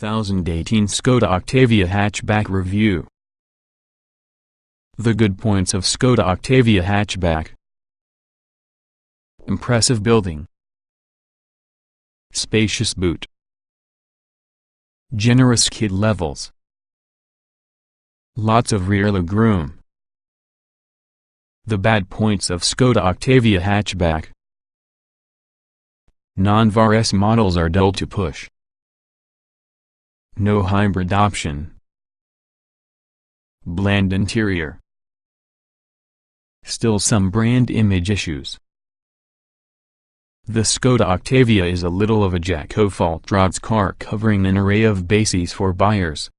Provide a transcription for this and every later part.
2018 Škoda Octavia Hatchback Review. The good points of Škoda Octavia Hatchback: impressive building, spacious boot, generous kit levels, lots of rear legroom. The bad points of Škoda Octavia Hatchback: non-VRS models are dull to push, no hybrid option, bland interior, still some brand image issues. The Škoda Octavia is a little of a jack of all trades car, covering an array of bases for buyers.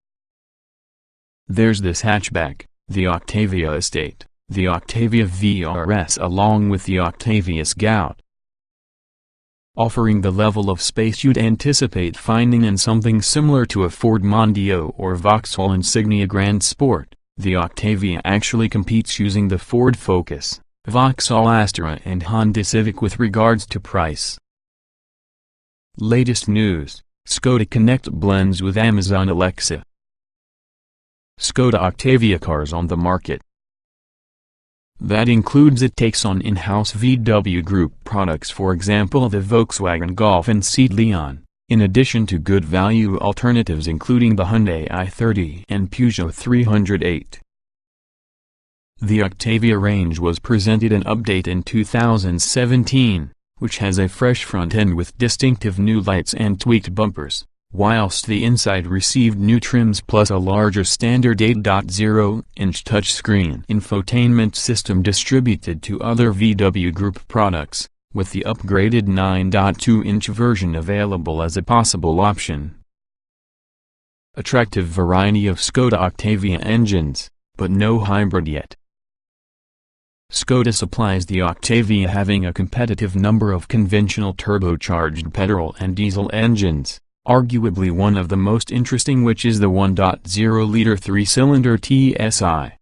There's this hatchback, the Octavia Estate, the Octavia RS along with the Octavia Scout. Offering the level of space you'd anticipate finding in something similar to a Ford Mondeo or Vauxhall Insignia Grand Sport, the Octavia actually competes using the Ford Focus, Vauxhall Astra and Honda Civic with regards to price. Latest news: Skoda Connect blends with Amazon Alexa. Škoda Octavia cars on the market. That includes it takes on in-house VW Group products, for example the Volkswagen Golf and Seat Leon, in addition to good value alternatives including the Hyundai i30 and Peugeot 308. The Octavia range was presented an update in 2017, which has a fresh front end with distinctive new lights and tweaked bumpers, whilst the inside received new trims plus a larger standard 8.0-inch touchscreen infotainment system distributed to other VW Group products, with the upgraded 9.2-inch version available as a possible option. Attractive variety of Škoda Octavia engines, but no hybrid yet. Škoda supplies the Octavia having a competitive number of conventional turbocharged petrol and diesel engines, arguably one of the most interesting, which is the 1.0-liter 3-cylinder TSI.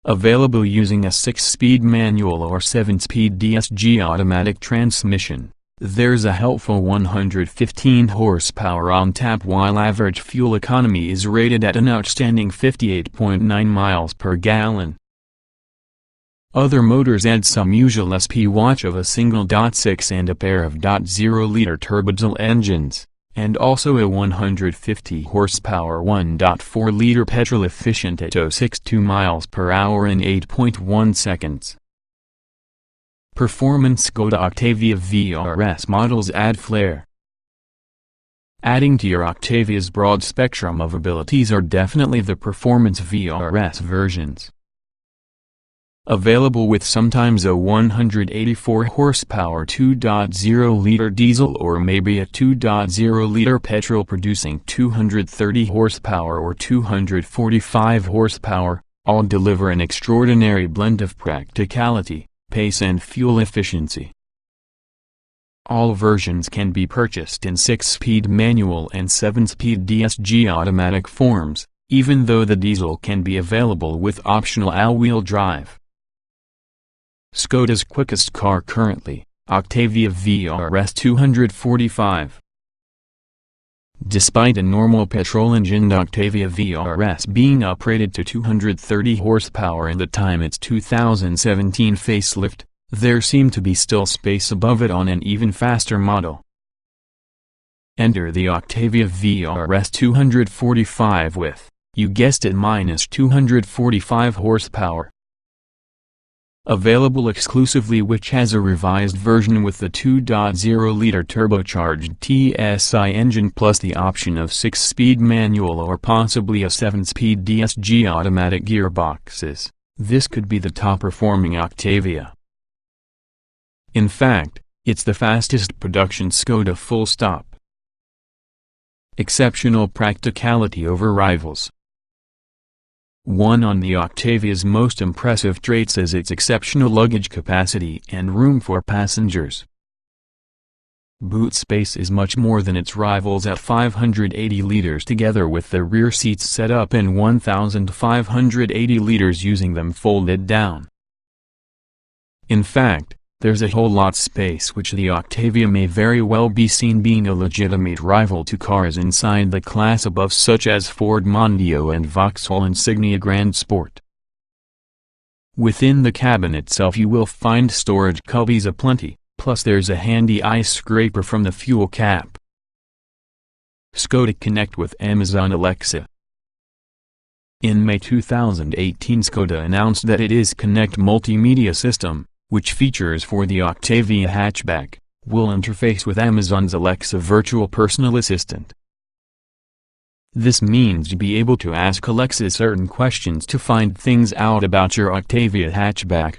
Available using a 6-speed manual or 7-speed DSG automatic transmission, there's a helpful 115 horsepower on tap, while average fuel economy is rated at an outstanding 58.9 miles per gallon. Other motors add some usual SP watch of a single 0.6 and a pair of 0.0-liter turbodiesel engines, and also a 150 horsepower 1.4-liter petrol efficient at 0.62 miles per hour in 8.1 seconds. Performance: Škoda Octavia RS models add flair. Adding to your Octavia's broad spectrum of abilities are definitely the performance RS versions. Available with sometimes a 184 horsepower 2.0-liter diesel or maybe a 2.0-liter petrol producing 230 horsepower or 245 horsepower, all deliver an extraordinary blend of practicality, pace and fuel efficiency. All versions can be purchased in 6-speed manual and 7-speed DSG automatic forms, even though the diesel can be available with optional all-wheel drive. Škoda's quickest car currently, Octavia RS 245. Despite a normal petrol-engined Octavia RS being uprated to 230 horsepower in the time its 2017 facelift, there seemed to be still space above it on an even faster model. Enter the Octavia RS 245 with, you guessed it, minus 245 horsepower. Available exclusively, which has a revised version with the 2.0-liter turbocharged TSI engine plus the option of 6-speed manual or possibly a 7-speed DSG automatic gearboxes. This could be the top-performing Octavia. In fact, it's the fastest production Škoda, full stop. Exceptional practicality over rivals. One on the Octavia's most impressive traits is its exceptional luggage capacity and room for passengers. Boot space is much more than its rivals at 580 liters together with the rear seats set up in 1,580 liters using them folded down. In fact, there's a whole lot space, which the Octavia may very well be seen being a legitimate rival to cars inside the class above, such as Ford Mondeo and Vauxhall Insignia Grand Sport. Within the cabin itself you will find storage cubbies aplenty, plus there's a handy ice scraper from the fuel cap. Skoda Connect with Amazon Alexa. In May 2018, Skoda announced that its Connect multimedia system, which features for the Octavia hatchback, will interface with Amazon's Alexa virtual personal assistant. This means you'll be able to ask Alexa certain questions to find things out about your Octavia hatchback.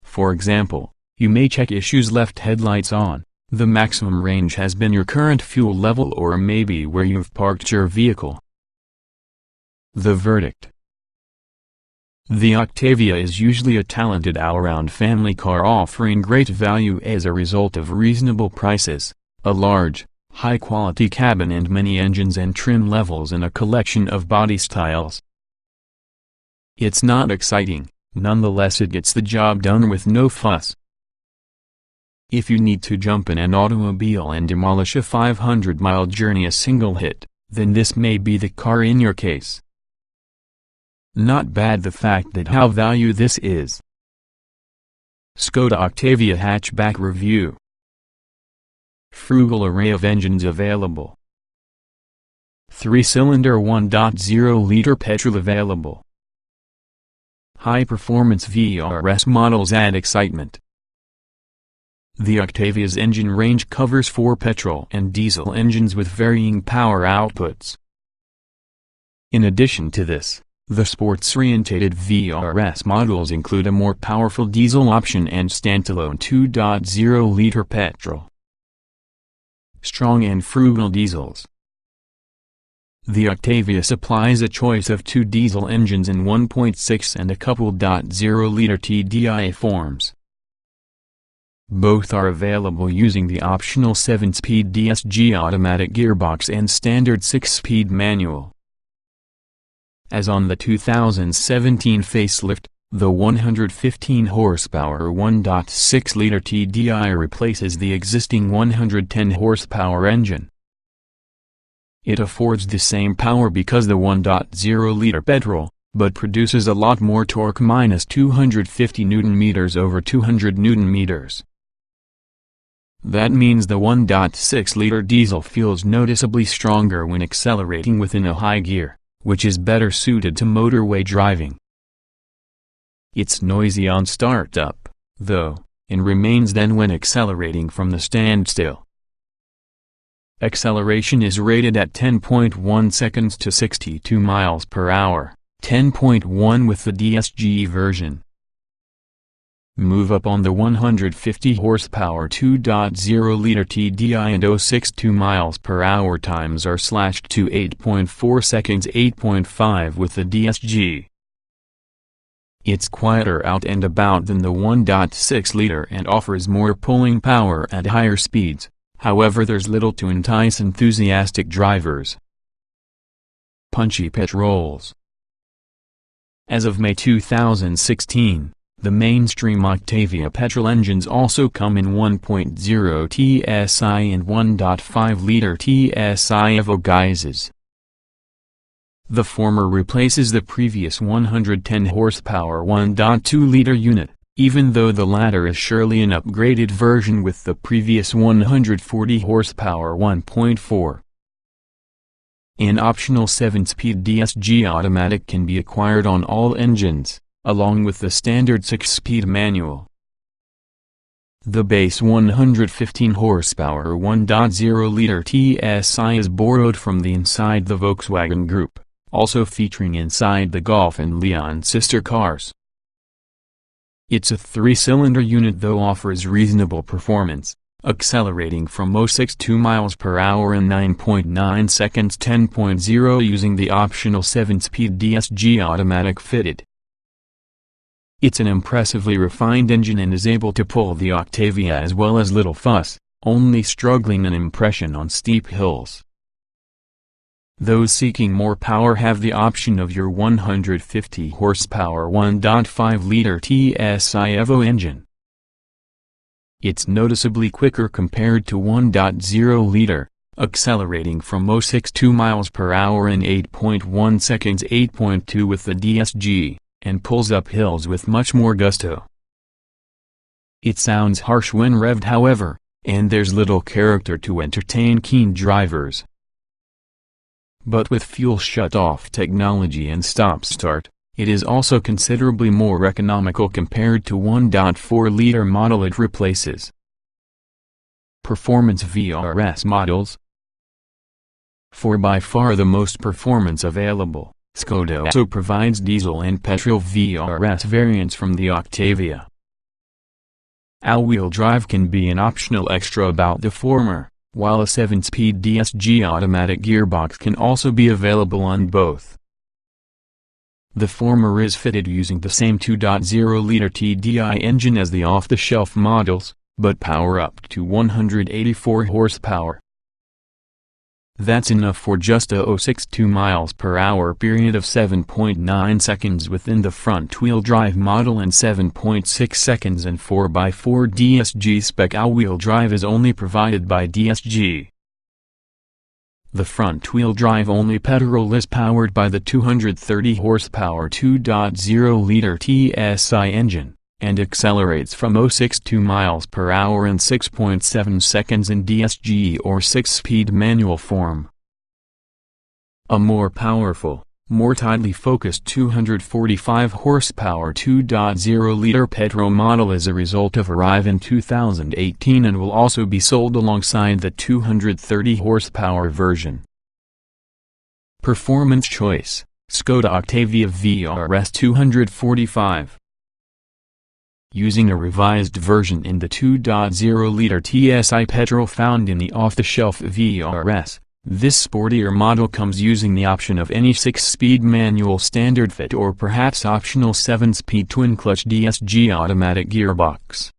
For example, you may check issues: left headlights on, the maximum range has been, your current fuel level, or maybe where you've parked your vehicle. The verdict. The Octavia is usually a talented all-around family car offering great value as a result of reasonable prices, a large, high-quality cabin and many engines and trim levels in a collection of body styles. It's not exciting, nonetheless it gets the job done with no fuss. If you need to jump in an automobile and demolish a 500-mile journey a single hit, then this may be the car in your case. Not bad the fact that how value this is. Skoda Octavia hatchback review. Frugal array of engines available. 3-cylinder 1.0-liter petrol available. High-performance VRS models add excitement. The Octavia's engine range covers 4 petrol and diesel engines with varying power outputs. In addition to this, the sports-oriented VRS models include a more powerful diesel option and standalone 2.0-liter petrol. Strong and frugal diesels. The Octavia supplies a choice of 2 diesel engines in 1.6 and a couple .0-liter TDI forms. Both are available using the optional 7-speed DSG automatic gearbox and standard 6-speed manual. As on the 2017 facelift, the 115 horsepower 1.6-liter TDI replaces the existing 110 horsepower engine. It affords the same power because the 1.0-liter petrol, but produces a lot more torque, minus 250 Nm over 200 Nm. That means the 1.6-liter diesel feels noticeably stronger when accelerating within a high gear, which is better suited to motorway driving. It's noisy on startup, though, and remains then when accelerating from the standstill. Acceleration is rated at 10.1 seconds to 62 miles per hour, 10.1 with the DSG version. Move up on the 150 horsepower 2.0-liter TDI and 0.62 miles per hour times are slashed to 8.4 seconds, 8.5 with the DSG. It's quieter out and about than the 1.6-liter and offers more pulling power at higher speeds, however there's little to entice enthusiastic drivers. Punchy petrols. As of May 2016, the mainstream Octavia petrol engines also come in 1.0 TSI and 1.5-liter TSI Evo guises. The former replaces the previous 110 horsepower 1.2-liter unit, even though the latter is surely an upgraded version with the previous 140 horsepower 1.4. An optional 7-speed DSG automatic can be acquired on all engines, along with the standard 6-speed manual. The base 115 horsepower 1.0-liter TSI is borrowed from the inside the Volkswagen Group, also featuring inside the Golf and Leon sister cars. It's a 3-cylinder unit though offers reasonable performance, accelerating from 0.62 miles per hour in 9.9 seconds, 10.0 using the optional 7-speed DSG automatic fitted. It's an impressively refined engine and is able to pull the Octavia as well as little fuss, only struggling an impression on steep hills. Those seeking more power have the option of your 150 horsepower 1.5-liter TSI Evo engine. It's noticeably quicker compared to 1.0-liter, accelerating from 0.62 miles per hour in 8.1 seconds, 8.2 with the DSG, and pulls up hills with much more gusto. It sounds harsh when revved, however, and there's little character to entertain keen drivers. But with fuel shut-off technology and stop-start, it is also considerably more economical compared to 1.4-liter model it replaces. Performance VRS models. For by far the most performance available, Škoda also provides diesel and petrol VRS variants from the Octavia. All-wheel drive can be an optional extra about the former, while a 7-speed DSG automatic gearbox can also be available on both. The former is fitted using the same 2.0-liter TDI engine as the off-the-shelf models, but power up to 184 horsepower. That's enough for just a 0.62 miles per hour period of 7.9 seconds within the front-wheel drive model and 7.6 seconds in 4x4 DSG spec. All-wheel drive is only provided by DSG. The front-wheel drive only petrol is powered by the 230 horsepower 2.0-liter TSI engine, and accelerates from 0.62 miles per hour in 6.7 seconds in DSG or 6-speed manual form. A more powerful, more tightly focused 245 horsepower 2.0-liter petrol model is a result of arrive in 2018 and will also be sold alongside the 230 horsepower version. Performance choice: Škoda Octavia VRS 245. Using a revised version in the 2.0-liter TSI petrol found in the off-the-shelf VRS, this sportier model comes using the option of any 6-speed manual standard fit or perhaps optional 7-speed twin-clutch DSG automatic gearbox.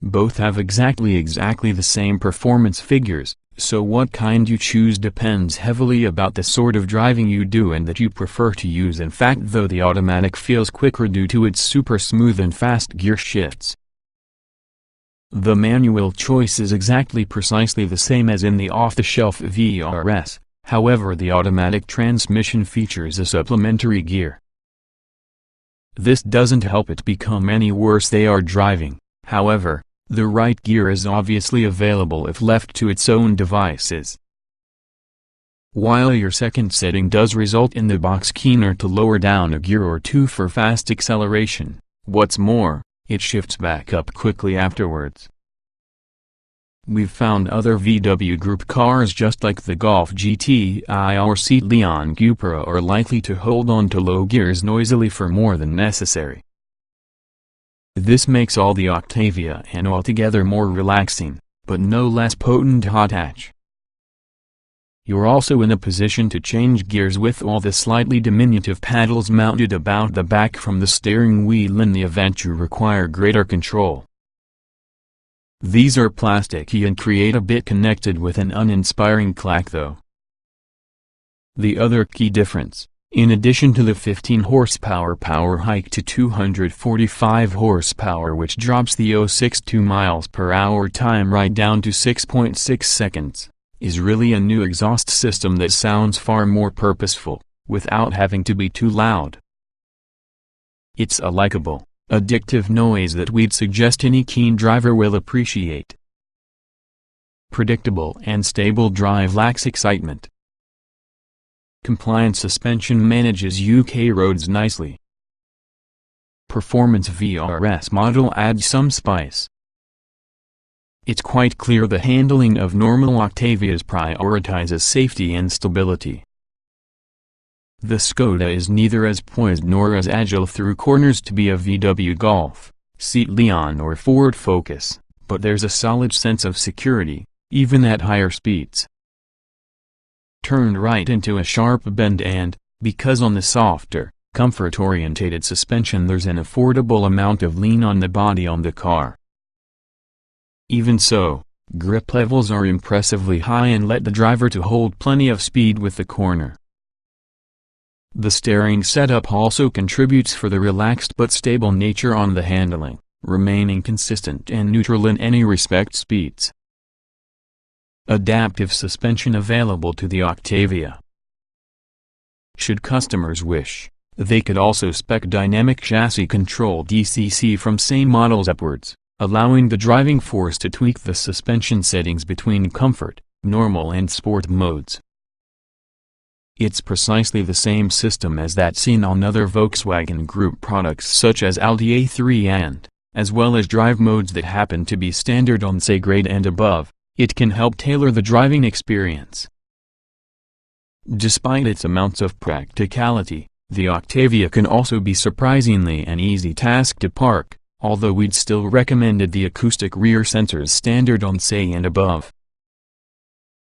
Both have exactly the same performance figures, so what kind you choose depends heavily about the sort of driving you do and that you prefer to use. In fact, though, the automatic feels quicker due to its super smooth and fast gear shifts. The manual choice is precisely the same as in the off-the-shelf VRS, however the automatic transmission features a supplementary gear. This doesn't help it become any worse they are driving, however. The right gear is obviously available if left to its own devices. While your second setting does result in the box keener to lower down a gear or two for fast acceleration, what's more, it shifts back up quickly afterwards. We've found other VW Group cars just like the Golf GTI or Seat Leon Cupra are likely to hold on to low gears noisily for more than necessary. This makes all the Octavia and altogether more relaxing, but no less potent hot hatch. You're also in a position to change gears with all the slightly diminutive paddles mounted about the back from the steering wheel in the event you require greater control. These are plasticky and create a bit connected with an uninspiring clack though. The other key difference, in addition to the 15 horsepower power hike to 245 horsepower which drops the 0.62 miles per hour time right down to 6.6 seconds, is really a new exhaust system that sounds far more purposeful, without having to be too loud. It's a likable, addictive noise that we'd suggest any keen driver will appreciate. Predictable and stable drive lacks excitement. Compliant suspension manages UK roads nicely. Performance VRS model adds some spice. It's quite clear the handling of normal Octavias prioritizes safety and stability. The Škoda is neither as poised nor as agile through corners to be a VW Golf, Seat Leon or Ford Focus, but there's a solid sense of security, even at higher speeds. Turned right into a sharp bend and, because on the softer, comfort-orientated suspension there's an affordable amount of lean on the body on the car. Even so, grip levels are impressively high and let the driver to hold plenty of speed with the corner. The steering setup also contributes for the relaxed but stable nature on the handling, remaining consistent and neutral in any respect. Speeds. Adaptive suspension available to the Octavia. Should customers wish, they could also spec dynamic chassis control DCC from same models upwards, allowing the driving force to tweak the suspension settings between comfort, normal and sport modes. It's precisely the same system as that seen on other Volkswagen Group products such as Audi A3 and, as well as drive modes that happen to be standard on C grade and above. It can help tailor the driving experience. Despite its amounts of practicality, the Octavia can also be surprisingly an easy task to park, although we'd still recommended the acoustic rear sensors standard on C and above.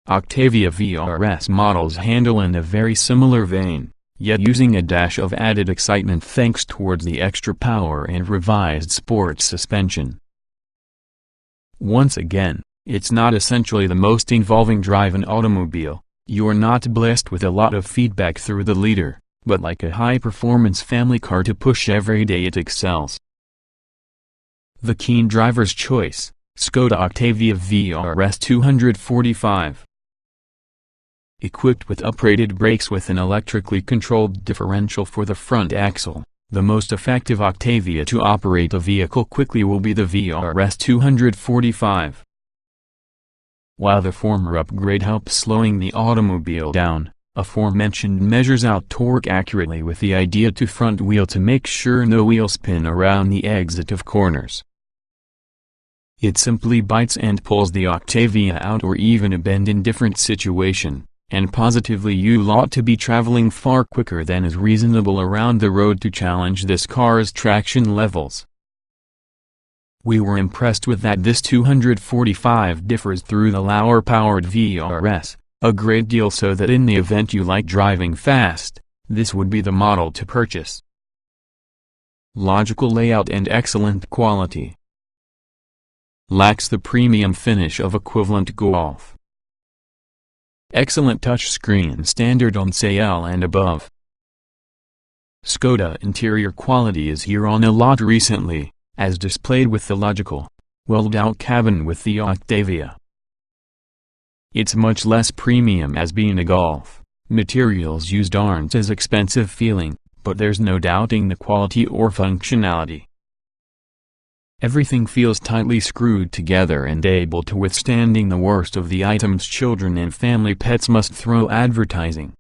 Octavia VRS models handle in a very similar vein, yet using a dash of added excitement thanks towards the extra power and revised sports suspension. Once again, it's not essentially the most involving drive-in automobile. You're not blessed with a lot of feedback through the leader, but like a high-performance family car to push every day, it excels. The keen driver's choice, Skoda Octavia VRS 245. Equipped with uprated brakes with an electrically controlled differential for the front axle, the most effective Octavia to operate a vehicle quickly will be the VRS 245. While the former upgrade helps slowing the automobile down, aforementioned measures out torque accurately with the idea to front wheel to make sure no wheel spin around the exit of corners. It simply bites and pulls the Octavia out or even a bend in different situation, and positively you'll ought to be traveling far quicker than is reasonable around the road to challenge this car's traction levels. We were impressed with that this 245 differs through the lower-powered VRS, a great deal so that in the event you like driving fast, this would be the model to purchase. Logical layout and excellent quality. Lacks the premium finish of equivalent Golf. Excellent touchscreen standard on CL and above. Skoda interior quality is here on a lot recently, as displayed with the logical, welled-out cabin with the Octavia. It's much less premium as being a Golf, materials used aren't as expensive feeling, but there's no doubting the quality or functionality. Everything feels tightly screwed together and able to withstanding the worst of the items children and family pets must throw advertising.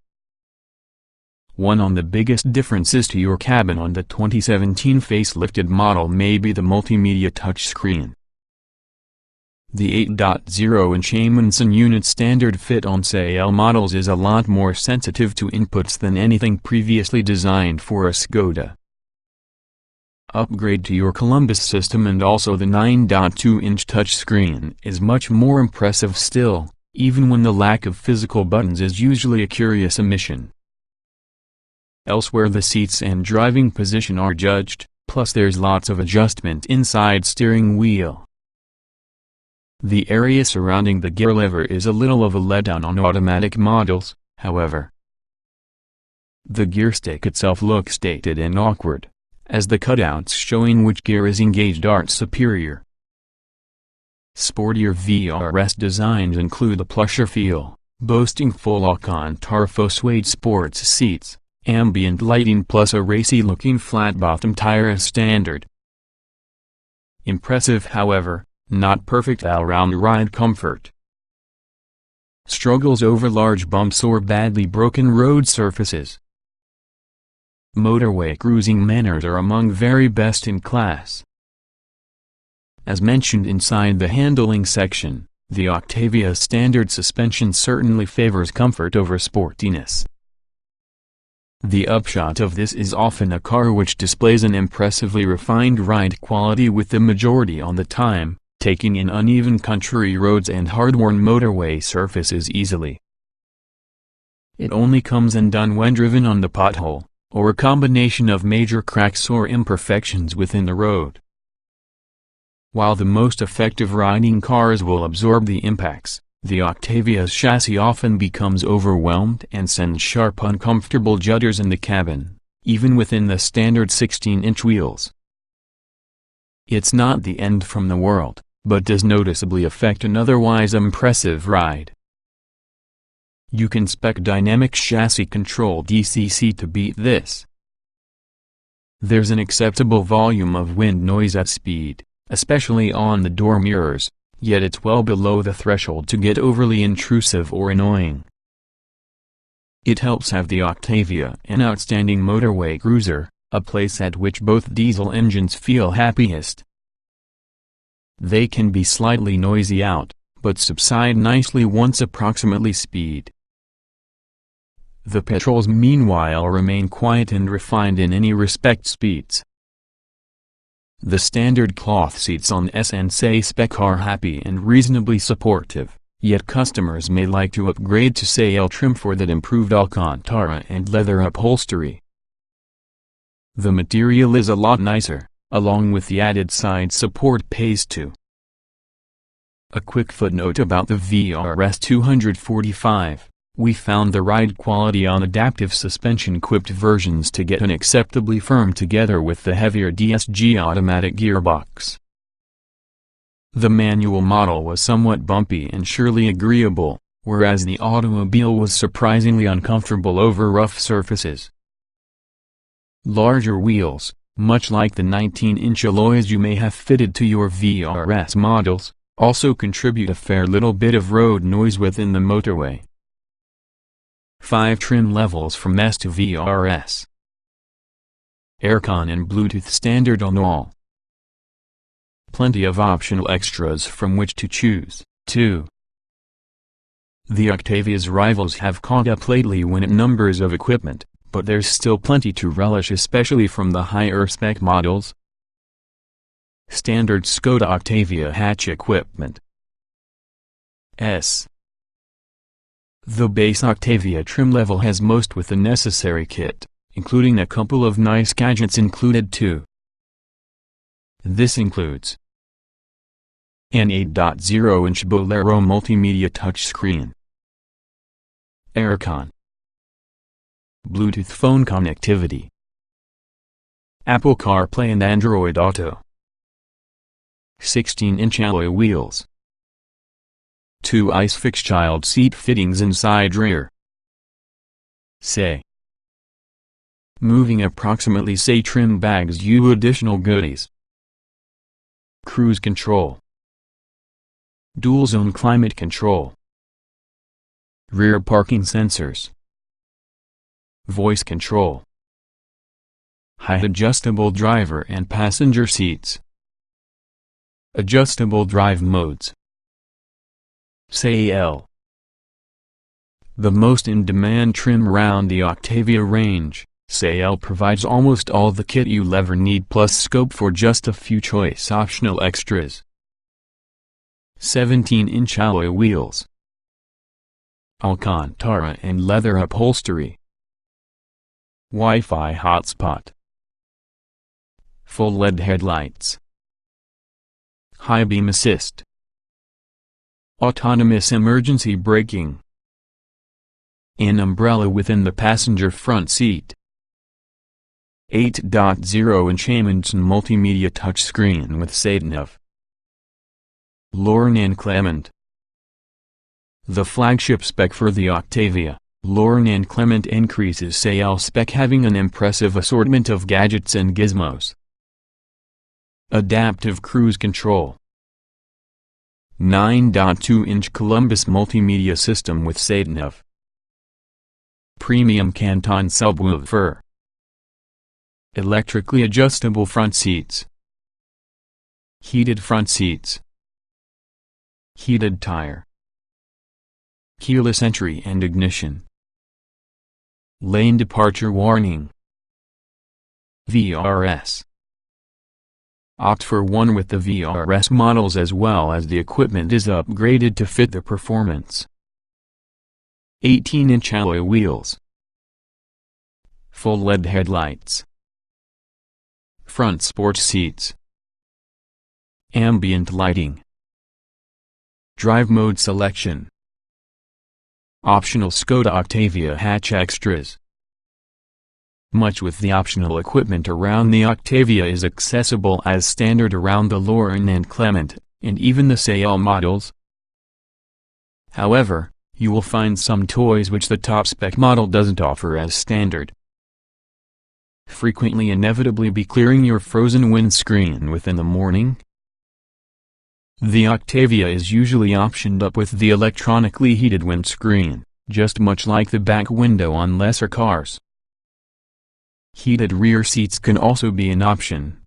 One on the biggest differences to your cabin on the 2017 facelifted model may be the multimedia touchscreen. The 8.0-inch Amundsen unit standard fit on CL models is a lot more sensitive to inputs than anything previously designed for a Skoda. Upgrade to your Columbus system and also the 9.2-inch touchscreen is much more impressive still, even when the lack of physical buttons is usually a curious omission. Elsewhere the seats and driving position are judged, plus there's lots of adjustment inside steering wheel. The area surrounding the gear lever is a little of a letdown on automatic models, however. The gear stick itself looks dated and awkward, as the cutouts showing which gear is engaged aren't superior. Sportier VRS designs include a plusher feel, boasting full Alcantara suede sports seats, ambient lighting plus a racy-looking flat-bottom tire as standard. Impressive however, not perfect all-round ride comfort. Struggles over large bumps or badly broken road surfaces. Motorway cruising manners are among very best in class. As mentioned inside the handling section, the Octavia's standard suspension certainly favors comfort over sportiness. The upshot of this is often a car which displays an impressively refined ride quality with the majority on the time, taking in uneven country roads and hard-worn motorway surfaces easily. It only comes undone when driven on the pothole, or a combination of major cracks or imperfections within the road. While the most effective riding cars will absorb the impacts, the Octavia's chassis often becomes overwhelmed and sends sharp uncomfortable judders in the cabin, even within the standard 16-inch wheels. It's not the end from the world, but does noticeably affect an otherwise impressive ride. You can spec dynamic chassis control DCC to beat this. There's an acceptable volume of wind noise at speed, especially on the door mirrors, yet it's well below the threshold to get overly intrusive or annoying. It helps have the Octavia an outstanding motorway cruiser, a place at which both diesel engines feel happiest. They can be slightly noisy out, but subside nicely once approximately speed. The petrols meanwhile remain quiet and refined in any respect speeds. The standard cloth seats on S&C spec are happy and reasonably supportive, yet customers may like to upgrade to sail trim for that improved Alcantara and leather upholstery. The material is a lot nicer, along with the added side support pays too. A quick footnote about the VRS 245. We found the ride quality on adaptive suspension-equipped versions to get unacceptably firm together with the heavier DSG automatic gearbox. The manual model was somewhat bumpy and surely agreeable, whereas the automobile was surprisingly uncomfortable over rough surfaces. Larger wheels, much like the 19-inch alloys you may have fitted to your VRS models, also contribute a fair little bit of road noise within the motorway. 5 trim levels from S to VRS. Aircon and Bluetooth standard on all. Plenty of optional extras from which to choose, too. The Octavia's rivals have caught up lately when it numbers of equipment, but there's still plenty to relish, especially from the higher spec models. Standard Skoda Octavia hatch equipment. S. The base Octavia trim level has most with the necessary kit, including a couple of nice gadgets included too. This includes an 8.0-inch Bolero multimedia touchscreen, aircon, Bluetooth phone connectivity, Apple CarPlay and Android Auto, 16-inch alloy wheels, 2 ISOFIX child seat fittings inside rear. Say. Moving approximately say trim bags you additional goodies. Cruise control. Dual zone climate control. Rear parking sensors. Voice control. Height adjustable driver and passenger seats. Adjustable drive modes. Sail. The most in-demand trim around the Octavia range, Sail provides almost all the kit you'll ever need plus scope for just a few choice optional extras. 17-inch alloy wheels. Alcantara and leather upholstery. Wi-Fi hotspot. Full LED headlights. High beam assist. Autonomous emergency braking. An umbrella within the passenger front seat. 8.0-inch Amundsen multimedia touchscreen with sat-nav. Lorne and Clement. The flagship spec for the Octavia, Lorne and Clement increases Sail spec, having an impressive assortment of gadgets and gizmos. Adaptive cruise control. 9.2-inch Columbus multimedia system with sat-nav. Premium Canton subwoofer. Electrically adjustable front seats. Heated front seats. Heated tire. Keyless entry and ignition. Lane departure warning. VRS. Opt for one with the VRS models as well as the equipment is upgraded to fit the performance. 18-inch alloy wheels. Full LED headlights. Front sports seats. Ambient lighting. Drive mode selection. Optional Skoda Octavia hatch extras. Much with the optional equipment around the Octavia is accessible as standard around the Lauren and Clement, and even the SAL models. However, you will find some toys which the top-spec model doesn't offer as standard. Frequently inevitably be clearing your frozen windscreen within the morning. The Octavia is usually optioned up with the electronically heated windscreen, just much like the back window on lesser cars. Heated rear seats can also be an option.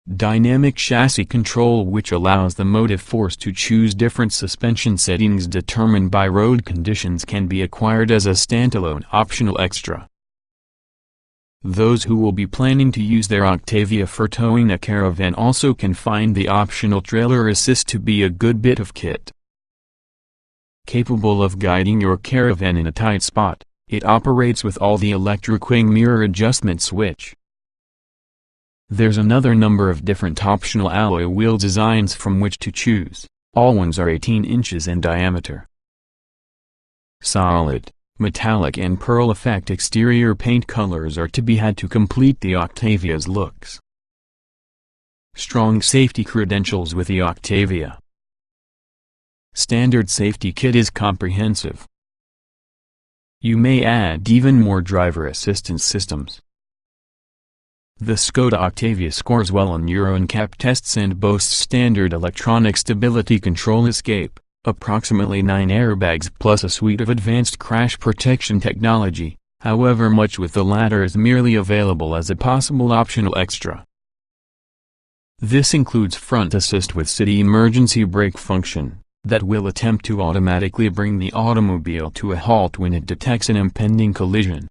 Dynamic chassis control, which allows the motive force to choose different suspension settings determined by road conditions, can be acquired as a standalone optional extra. Those who will be planning to use their Octavia for towing a caravan also can find the optional trailer assist to be a good bit of kit. Capable of guiding your caravan in a tight spot, it operates with all the electric wing mirror adjustment switch. There's another number of different optional alloy wheel designs from which to choose. All ones are 18 inches in diameter. Solid, metallic and pearl effect exterior paint colors are to be had to complete the Octavia's looks. Strong safety credentials with the Octavia. Standard safety kit is comprehensive. You may add even more driver assistance systems. The Škoda Octavia scores well on Euro NCAP tests and boasts standard electronic stability control escape, approximately 9 airbags plus a suite of advanced crash protection technology. However, much with the latter is merely available as a possible optional extra. This includes front assist with city emergency brake function, that will attempt to automatically bring the automobile to a halt when it detects an impending collision.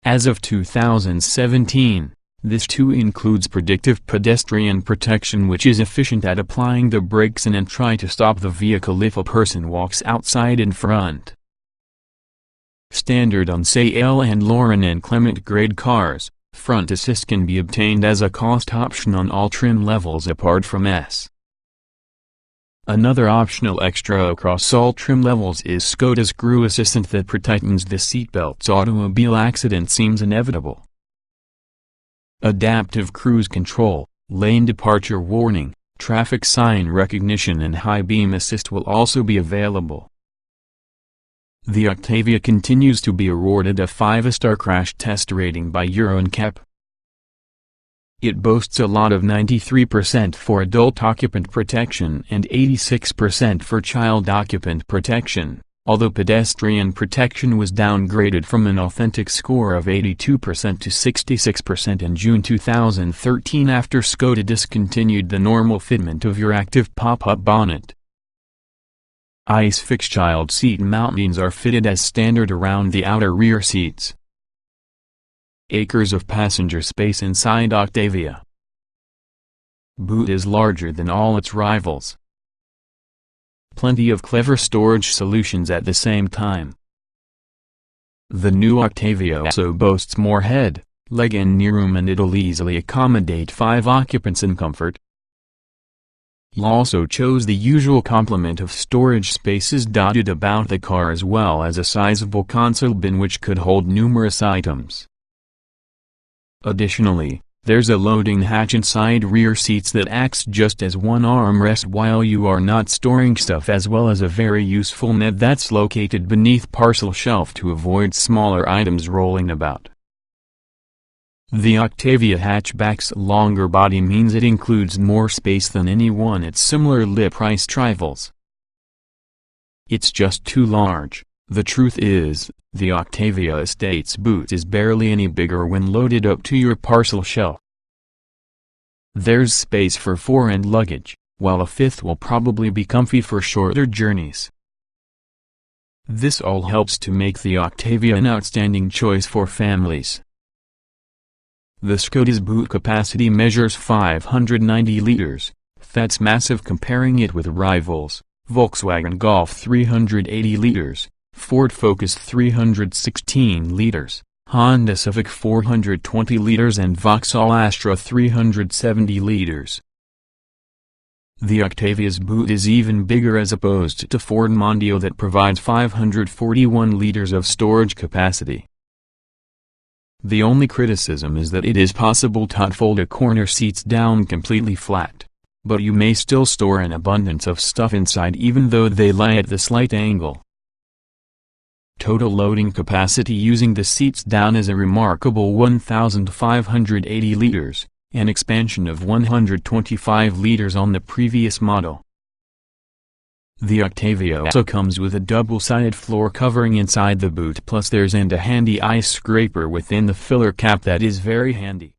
As of 2017, this too includes predictive pedestrian protection, which is efficient at applying the brakes in and try to stop the vehicle if a person walks outside in front. Standard on SAL and Lauren and Clement grade cars, front assist can be obtained as a cost option on all trim levels apart from S. Another optional extra across all trim levels is Škoda's Crew Assistant that tightens the seatbelts. Automobile accident seems inevitable. Adaptive cruise control, lane departure warning, traffic sign recognition and high beam assist will also be available. The Octavia continues to be awarded a 5-star crash test rating by Euro NCAP. It boasts a lot of 93% for adult occupant protection and 86% for child occupant protection, although pedestrian protection was downgraded from an authentic score of 82% to 66% in June 2013 after Škoda discontinued the normal fitment of your active pop-up bonnet. ISOFIX child seat mountings are fitted as standard around the outer rear seats. Acres of passenger space inside Octavia. Boot is larger than all its rivals. Plenty of clever storage solutions at the same time. The new Octavia also boasts more head, leg and knee room, and it'll easily accommodate 5 occupants in comfort. You also chose the usual complement of storage spaces dotted about the car, as well as a sizable console bin which could hold numerous items. Additionally, there's a loading hatch inside rear seats that acts just as one armrest while you are not storing stuff, as well as a very useful net that's located beneath parcel shelf to avoid smaller items rolling about. The Octavia hatchback's longer body means it includes more space than any one its similarly priced rivals. It's just too large. The truth is, the Octavia Estate's boot is barely any bigger when loaded up to your parcel shelf. There's space for 4 and luggage, while a 5th will probably be comfy for shorter journeys. This all helps to make the Octavia an outstanding choice for families. The Škoda's boot capacity measures 590 liters, that's massive comparing it with rivals, Volkswagen Golf 380 liters, Ford Focus 316 liters, Honda Civic 420 liters and Vauxhall Astra 370 liters. The Octavia's boot is even bigger as opposed to Ford Mondeo that provides 541 liters of storage capacity. The only criticism is that it is possible to fold the corner seats down completely flat. But you may still store an abundance of stuff inside even though they lie at the slight angle. Total loading capacity using the seats down is a remarkable 1,580 liters, an expansion of 125 liters on the previous model. The Octavia also comes with a double-sided floor covering inside the boot, plus there's a handy ice scraper within the filler cap that is very handy.